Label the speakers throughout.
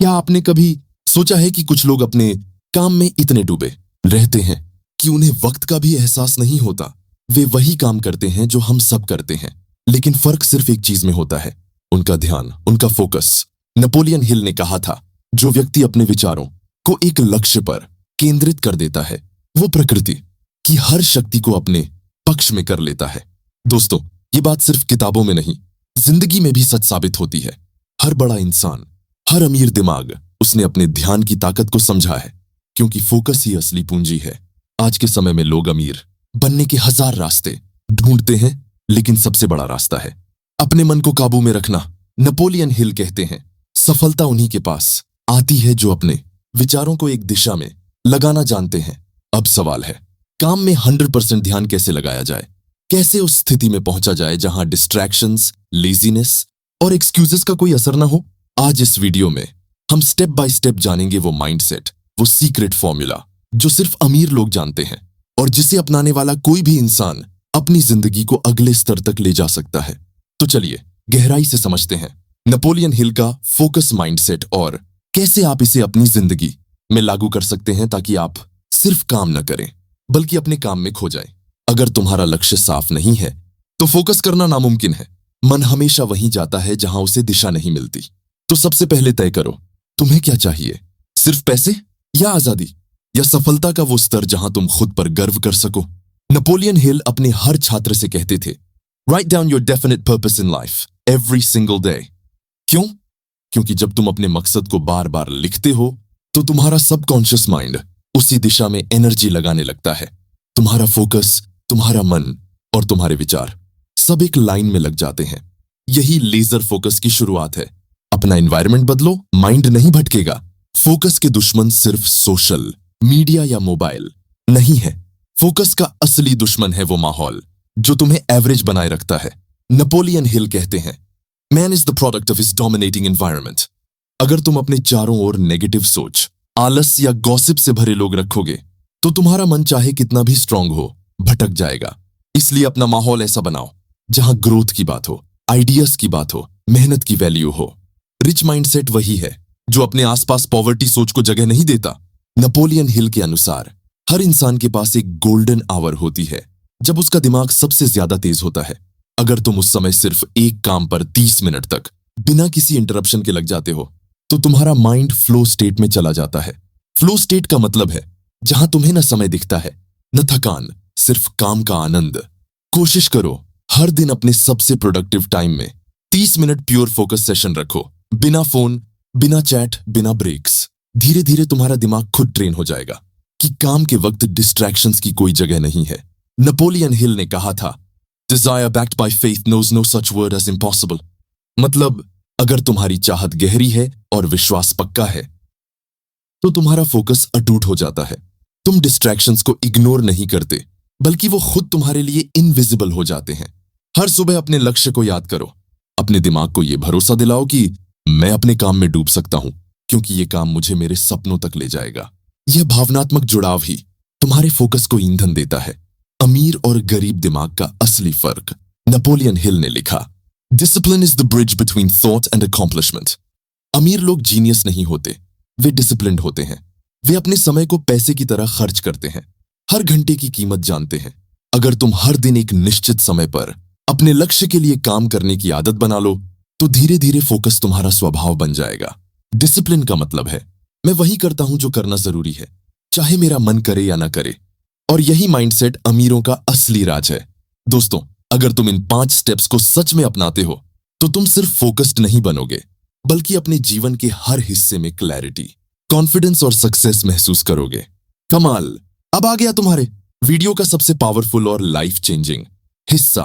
Speaker 1: क्या आपने कभी सोचा है कि कुछ लोग अपने काम में इतने डूबे रहते हैं कि उन्हें वक्त का भी एहसास नहीं होता। वे वही काम करते हैं जो हम सब करते हैं, लेकिन फर्क सिर्फ एक चीज में होता है, उनका ध्यान, उनका फोकस। नेपोलियन हिल ने कहा था, जो व्यक्ति अपने विचारों को एक लक्ष्य पर केंद्रित कर देता है, वो प्रकृति की हर शक्ति को अपने पक्ष में कर लेता है। दोस्तों, ये बात सिर्फ किताबों में नहीं, जिंदगी में भी सच साबित होती है। हर बड़ा इंसान, हर अमीर दिमाग, उसने अपने ध्यान की ताकत को समझा है, क्योंकि फोकस ही असली पूंजी है। आज के समय में लोग अमीर बनने के हजार रास्ते ढूंढते हैं, लेकिन सबसे बड़ा रास्ता है अपने मन को काबू में रखना। नेपोलियन हिल कहते हैं, सफलता उन्हीं के पास आती है जो अपने विचारों को एक दिशा में लगाना जानते हैं। अब सवाल है, काम में 100% ध्यान कैसे लगाया जाए? कैसे उस स्थिति में पहुंचा जाए जहां डिस्ट्रैक्शंस, लेजीनेस और एक्सक्यूजेस का कोई असर ना हो? आज इस वीडियो में हम स्टेप बाय स्टेप जानेंगे वो माइंडसेट, वो सीक्रेट फॉर्मूला जो सिर्फ अमीर लोग जानते हैं और जिसे अपनाने वाला कोई भी इंसान अपनी जिंदगी को अगले स्तर तक ले जा सकता है। तो चलिए गहराई से समझते हैं नेपोलियन हिल का फोकस माइंडसेट और कैसे आप इसे अपनी जिंदगी में लागू कर सकते हैं, ताकि आप सिर्फ काम न करें बल्कि अपने काम में खो जाएं। अगर तुम्हारा लक्ष्य साफ नहीं है तो फोकस करना नामुमकिन है। मन हमेशा वहीं जाता है जहां उसे दिशा नहीं मिलती। तो सबसे पहले तय करो, तुम्हें क्या चाहिए? सिर्फ पैसे, या आजादी, या सफलता का वो स्तर जहां तुम खुद पर गर्व कर सको? नेपोलियन हिल अपने हर छात्र से कहते थे, write down your definite purpose in life every single day. क्यों? क्योंकि जब तुम अपने मकसद को बार बार लिखते हो तो तुम्हारा सबकॉन्शियस माइंड उसी दिशा में एनर्जी लगाने लगता है। तुम्हारा फोकस, तुम्हारा मन और तुम्हारे विचार सब एक लाइन में लग जाते हैं। यही लेजर फोकस की शुरुआत है। अपना एनवायरनमेंट बदलो, माइंड नहीं भटकेगा। फोकस के दुश्मन सिर्फ सोशल मीडिया या मोबाइल नहीं है। फोकस का असली दुश्मन है वो माहौल जो तुम्हें एवरेज बनाए रखता है। नेपोलियन हिल कहते हैं, man is the product of his dominating environment. अगर तुम अपने चारों ओर नेगेटिव सोच, आलस या गॉसिप से भरे लोग रखोगे तो तुम्हारा मन चाहे कितना भी स्ट्रांग हो, भटक जाएगा। इसलिए अपना माहौल ऐसा बनाओ जहां ग्रोथ की बात हो, आइडियाज की बात हो, मेहनत की वैल्यू हो। रिच माइंडसेट वही है जो अपने आसपास पॉवर्टी सोच को जगह नहीं देता। नेपोलियन हिल के अनुसार हर इंसान के पास एक गोल्डन आवर होती है जब उसका दिमाग सबसे ज्यादा तेज होता है। अगर तुम उस समय सिर्फ एक काम पर 30 मिनट तक बिना किसी इंटरप्शन के लग जाते हो तो तुम्हारा माइंड फ्लो स्टेट में चला जाता है। फ्लो स्टेट का मतलब है जहां तुम्हें न समय दिखता है, न थकान, सिर्फ काम का आनंद। कोशिश करो हर दिन अपने सबसे प्रोडक्टिव टाइम में 30 मिनट प्योर फोकस सेशन रखो, बिना फोन, बिना चैट, बिना ब्रेक्स। धीरे धीरे तुम्हारा दिमाग खुद ट्रेन हो जाएगा कि काम के वक्त डिस्ट्रैक्शंस की कोई जगह नहीं है। नेपोलियन हिल ने कहा था, desire backed by faith knows no such word as impossible. मतलब अगर तुम्हारी चाहत गहरी है और विश्वास पक्का है तो तुम्हारा फोकस अटूट हो जाता है। तुम डिस्ट्रैक्शंस को इग्नोर नहीं करते, बल्कि वो खुद तुम्हारे लिए इनविजिबल हो जाते हैं। हर सुबह अपने लक्ष्य को याद करो। अपने दिमाग को यह भरोसा दिलाओ कि मैं अपने काम में डूब सकता हूं, क्योंकि यह काम मुझे मेरे सपनों तक ले जाएगा। यह भावनात्मक जुड़ाव ही तुम्हारे फोकस को ईंधन देता है। अमीर और गरीब दिमाग का असली फर्क। नेपोलियन हिल ने लिखा, discipline is the bridge between thought and accomplishment. अमीर लोग जीनियस नहीं होते, वे डिसिप्लिन्ड होते हैं। वे अपने समय को पैसे की तरह खर्च करते हैं, हर घंटे की कीमत जानते हैं। अगर तुम हर दिन एक निश्चित समय पर अपने लक्ष्य के लिए काम करने की आदत बना लो तो धीरे धीरे फोकस तुम्हारा स्वभाव बन जाएगा। डिसिप्लिन का मतलब है, मैं वही करता हूं जो करना जरूरी है, चाहे मेरा मन करे या ना करे। और यही माइंडसेट अमीरों का असली राज है। दोस्तों, अगर तुम इन 5 स्टेप्स को सच में अपनाते हो तो तुम सिर्फ फोकस्ड नहीं बनोगे, बल्कि अपने जीवन के हर हिस्से में क्लैरिटी, कॉन्फिडेंस और सक्सेस महसूस करोगे। कमाल! अब आ गया तुम्हारे वीडियो का सबसे पावरफुल और लाइफ चेंजिंग हिस्सा,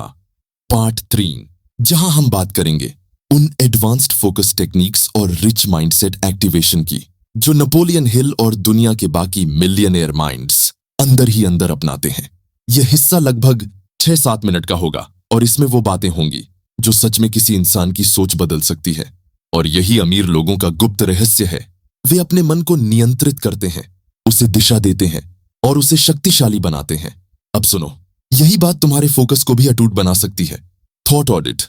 Speaker 1: पार्ट 3, जहां हम बात करेंगे उन एडवांस्ड फोकस टेक्निक्स और रिच माइंडसेट एक्टिवेशन की जो नेपोलियन हिल और दुनिया के बाकी मिलियनेयर माइंड्स अंदर ही अंदर अपनाते हैं। यह हिस्सा लगभग 6-7 मिनट का होगा और इसमें वो बातें होंगी जो सच में किसी इंसान की सोच बदल सकती है। और यही अमीर लोगों का गुप्त रहस्य है। वे अपने मन को नियंत्रित करते हैं, उसे दिशा देते हैं और उसे शक्तिशाली बनाते हैं। अब सुनो, यही बात तुम्हारे फोकस को भी अटूट बना सकती है। थॉट ऑडिट,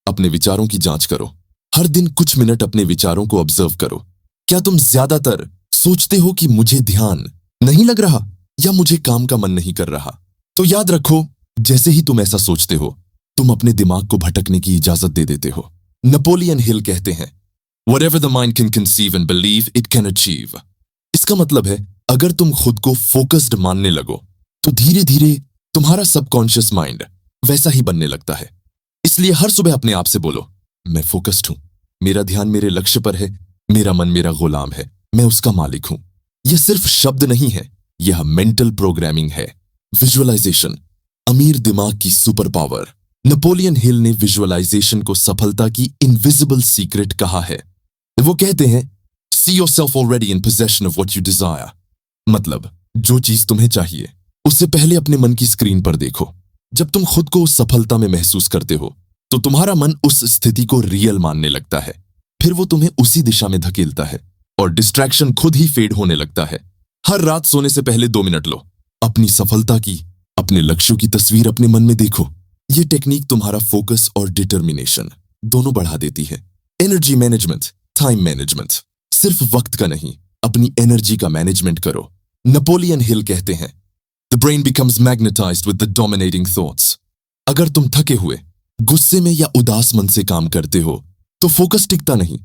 Speaker 1: अपने विचारों की जांच करो। हर दिन कुछ मिनट अपने विचारों को ऑब्जर्व करो। क्या तुम ज्यादातर सोचते हो कि मुझे ध्यान नहीं लग रहा या मुझे काम का मन नहीं कर रहा? तो याद रखो, जैसे ही तुम ऐसा सोचते हो, तुम अपने दिमाग को भटकने की इजाजत दे देते हो। नेपोलियन हिल कहते हैं, Whatever the mind can conceive and believe, it can achieve. इसका मतलब है, अगर तुम खुद को फोकस्ड मानने लगो, तो धीरे धीरे तुम्हारा सबकॉन्शियस माइंड वैसा ही बनने लगता है। इसलिए हर सुबह अपने आप से बोलो, मैं फोकस्ड हूं, मेरा ध्यान मेरे लक्ष्य पर है, मेरा मन मेरा गुलाम है, मैं उसका मालिक हूं। यह सिर्फ शब्द नहीं है, यह मेंटल प्रोग्रामिंग है। विजुअलाइजेशन, अमीर दिमाग की सुपर पावर। नेपोलियन हिल ने विजुअलाइजेशन को सफलता की इनविजिबल सीक्रेट कहा है। वो कहते हैं, See yourself already in possession of what you desire. मतलब, जो चीज तुम्हें चाहिए, उससे पहले अपने मन की स्क्रीन पर देखो। जब तुम खुद को उस सफलता में महसूस करते हो, तो तुम्हारा मन उस स्थिति को रियल मानने लगता है। फिर वो तुम्हें उसी दिशा में धकेलता है और डिस्ट्रैक्शन खुद ही फेड होने लगता है। हर रात सोने से पहले 2 मिनट लो, अपनी सफलता की, अपने लक्ष्यों की तस्वीर अपने मन में देखो। ये टेक्निक तुम्हारा फोकस और डिटर्मिनेशन दोनों बढ़ा देती है। एनर्जी मैनेजमेंट, टाइम मैनेजमेंट, सिर्फ वक्त का नहीं, अपनी एनर्जी का मैनेजमेंट करो। नेपोलियन हिल कहते हैं, The brain becomes magnetized with the dominating thoughts. अगर तुम थके हुए, गुस्से में या उदास मन से काम करते हो, तो फोकस टिकता नहीं।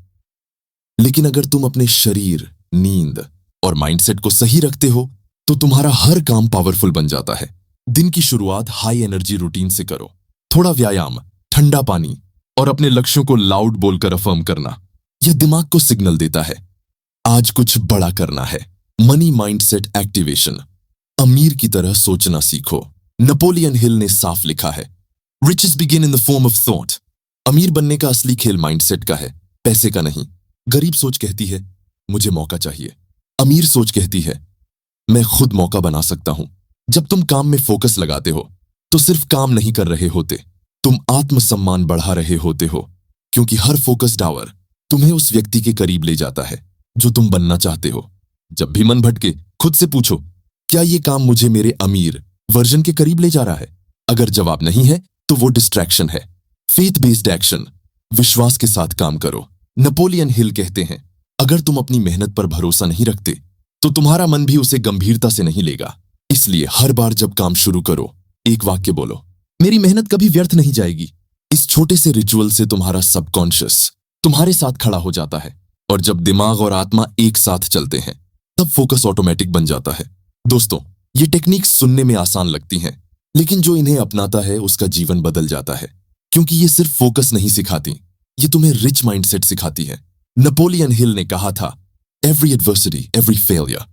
Speaker 1: लेकिन अगर तुम अपने शरीर, नींद और माइंडसेट को सही रखते हो, तो तुम्हारा हर काम पावरफुल बन जाता है। दिन की शुरुआत हाई एनर्जी रूटीन से करो। थोड़ा व्यायाम, ठंडा पानी और अपने लक्ष्यों को लाउड बोलकर अफर्म करना। यह दिमाग को सिग्नल देता है, आज कुछ बड़ा करना है। मनी माइंडसेट एक्टिवेशन, अमीर की तरह सोचना सीखो। नेपोलियन हिल ने साफ लिखा है, Riches begin in the form of thought. अमीर बनने का असली खेल माइंडसेट का है, पैसे का नहीं। गरीब सोच कहती है, मुझे मौका चाहिए। अमीर सोच कहती है, मैं खुद मौका बना सकता हूं। जब तुम काम में फोकस लगाते हो, तो सिर्फ काम नहीं कर रहे होते, तुम आत्मसम्मान बढ़ा रहे होते हो। क्योंकि हर फोकस्ड आवर तुम्हें उस व्यक्ति के करीब ले जाता है जो तुम बनना चाहते हो। जब भी मन भटके, खुद से पूछो, क्या ये काम मुझे मेरे अमीर वर्जन के करीब ले जा रहा है? अगर जवाब नहीं है, तो वो डिस्ट्रैक्शन है। फेथ बेस्ड एक्शन, विश्वास के साथ काम करो। नेपोलियन हिल कहते हैं, अगर तुम अपनी मेहनत पर भरोसा नहीं रखते, तो तुम्हारा मन भी उसे गंभीरता से नहीं लेगा। इसलिए हर बार जब काम शुरू करो, एक वाक्य बोलो, मेरी मेहनत कभी व्यर्थ नहीं जाएगी। इस छोटे से रिचुअल से तुम्हारा सबकॉन्शियस तुम्हारे साथ खड़ा हो जाता है, और जब दिमाग और आत्मा एक साथ चलते हैं, तब फोकस ऑटोमेटिक बन जाता है। दोस्तों, ये टेक्निक सुनने में आसान लगती हैं, लेकिन जो इन्हें अपनाता है उसका जीवन बदल जाता है। क्योंकि ये सिर्फ फोकस नहीं सिखाती, ये तुम्हें रिच माइंडसेट सिखाती है। नेपोलियन हिल ने कहा था, Every adversity, every failure,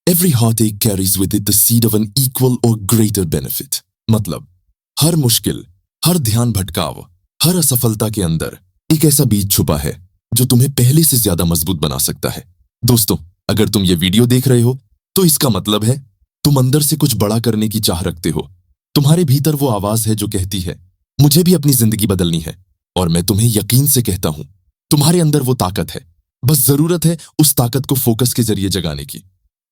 Speaker 1: every heartache carries with it the seed of an equal or greater benefit. मतलब, हर मुश्किल, हर ध्यान भटकाव, हर असफलता के अंदर एक ऐसा बीज छुपा है जो तुम्हें पहले से ज्यादा मजबूत बना सकता है। दोस्तों, अगर तुम ये वीडियो देख रहे हो, तो इसका मतलब है तुम अंदर से कुछ बड़ा करने की चाह रखते हो। तुम्हारे भीतर वो आवाज है जो कहती है, मुझे भी अपनी जिंदगी बदलनी है। और मैं तुम्हें यकीन से कहता हूं, तुम्हारे अंदर वो ताकत है। बस जरूरत है उस ताकत को फोकस के जरिए जगाने की।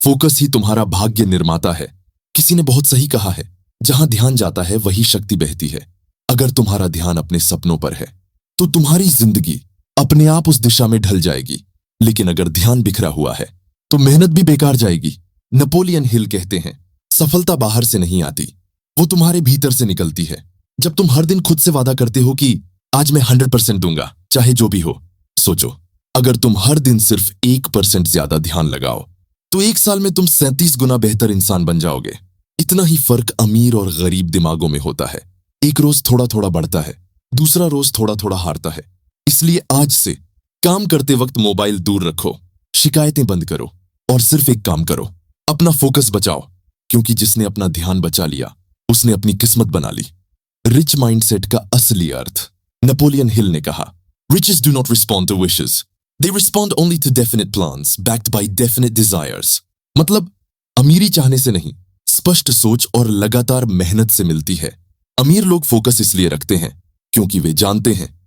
Speaker 1: फोकस ही तुम्हारा भाग्य निर्माता है। किसी ने बहुत सही कहा है, जहां ध्यान जाता है वही शक्ति बहती है। अगर तुम्हारा ध्यान अपने सपनों पर है, तो तुम्हारी जिंदगी अपने आप उस दिशा में ढल जाएगी। लेकिन अगर ध्यान बिखरा हुआ है, तो मेहनत भी बेकार जाएगी। नेपोलियन हिल कहते हैं, सफलता बाहर से नहीं आती, वो तुम्हारे भीतर से निकलती है। जब तुम हर दिन खुद से वादा करते हो कि आज मैं 100% दूंगा, चाहे जो भी हो। सोचो, अगर तुम हर दिन सिर्फ 1% ज्यादा ध्यान लगाओ, तो 1 साल में तुम 37 गुना बेहतर इंसान बन जाओगे। इतना ही फर्क अमीर और गरीब दिमागों में होता है। एक रोज थोड़ा थोड़ा बढ़ता है, दूसरा रोज थोड़ा थोड़ा हारता है। इसलिए आज से काम करते वक्त मोबाइल दूर रखो, शिकायतें बंद करो और सिर्फ एक काम करो, अपना फोकस बचाओ। क्योंकि जिसने अपना ध्यान बचा लिया, उसने अपनी किस्मत बना ली। रिच माइंडसेट का असली अर्थ, नेपोलियन हिल ने कहा, Riches do not respond to wishes. They respond only to definite plans backed by definite desires. मतलब, अमीरी चाहने से नहीं, स्पष्ट सोच और लगातार मेहनत से मिलती है। अमीर लोग फोकस इसलिए रखते हैं क्योंकि वे जानते हैं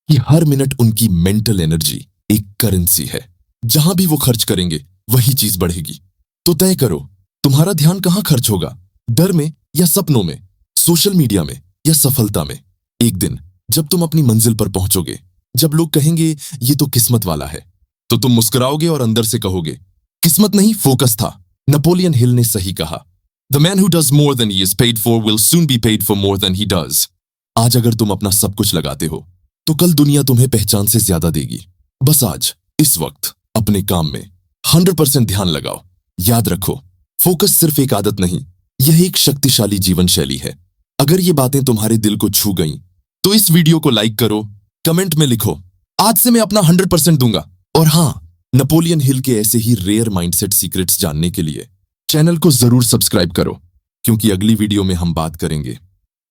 Speaker 1: कि हर मिनट उनकी मेंटल एनर्जी एक करेंसी है। जहां भी वो खर्च करेंगे, वही चीज बढ़ेगी। तो तय करो, तुम्हारा ध्यान कहां खर्च होगा? डर में या सपनों में? सोशल मीडिया में या सफलता में? एक दिन जब तुम अपनी मंजिल पर पहुंचोगे, जब लोग कहेंगे ये तो किस्मत वाला है, तो तुम मुस्कुराओगे और अंदर से कहोगे किस्मत नहीं, फोकस था। नेपोलियन हिल ने सही कहा, the man who does more than he is paid for will soon be paid for more than he does. आज अगर तुम अपना सब कुछ लगाते हो तो कल दुनिया तुम्हें पहचान से ज्यादा देगी। बस आज इस वक्त अपने काम में 100% ध्यान लगाओ। याद रखो, फोकस सिर्फ एक आदत नहीं, यह एक शक्तिशाली जीवन शैली है। अगर ये बातें तुम्हारे दिल को छू गईं, तो इस वीडियो को लाइक करो, कमेंट में लिखो आज से मैं अपना 100% दूंगा। और हाँ, नेपोलियन हिल के ऐसे ही रेयर माइंडसेट सीक्रेट्स जानने के लिए चैनल को जरूर सब्सक्राइब करो, क्योंकि अगली वीडियो में हम बात करेंगे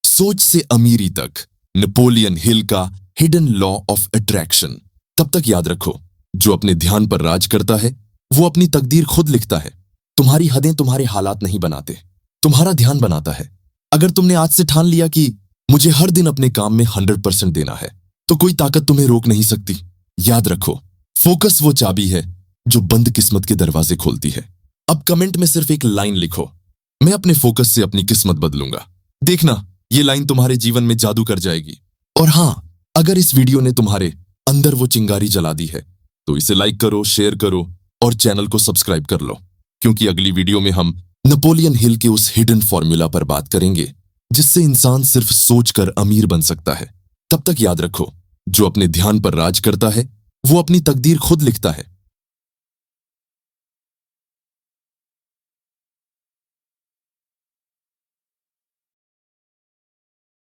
Speaker 1: सोच से अमीरी तक, नेपोलियन हिल का हिडन लॉ ऑफ अट्रैक्शन। तब तक याद रखो, जो अपने ध्यान पर राज करता है वो अपनी तकदीर खुद लिखता है। तुम्हारी हदें तुम्हारे हालात नहीं बनाते, तुम्हारा ध्यान बनाता है। अगर तुमने आज से ठान लिया कि मुझे हर दिन अपने काम में 100% देना है, तो कोई ताकत तुम्हें रोक नहीं सकती। याद रखो, फोकस वो चाबी है जो बंद किस्मत के दरवाजे खोलती है। अब कमेंट में सिर्फ एक लाइन लिखो, मैं अपने फोकस से अपनी किस्मत बदलूंगा। देखना, ये लाइन तुम्हारे जीवन में जादू कर जाएगी। और हाँ, अगर इस वीडियो ने तुम्हारे अंदर वो चिंगारी जला दी है, तो इसे लाइक करो, शेयर करो और चैनल को सब्सक्राइब कर लो, क्योंकि अगली वीडियो में हम नेपोलियन हिल के उस हिडन फॉर्मूला पर बात करेंगे जिससे इंसान सिर्फ सोचकर अमीर बन सकता है। तब तक याद रखो, जो अपने ध्यान पर राज करता है वो अपनी तकदीर खुद लिखता है।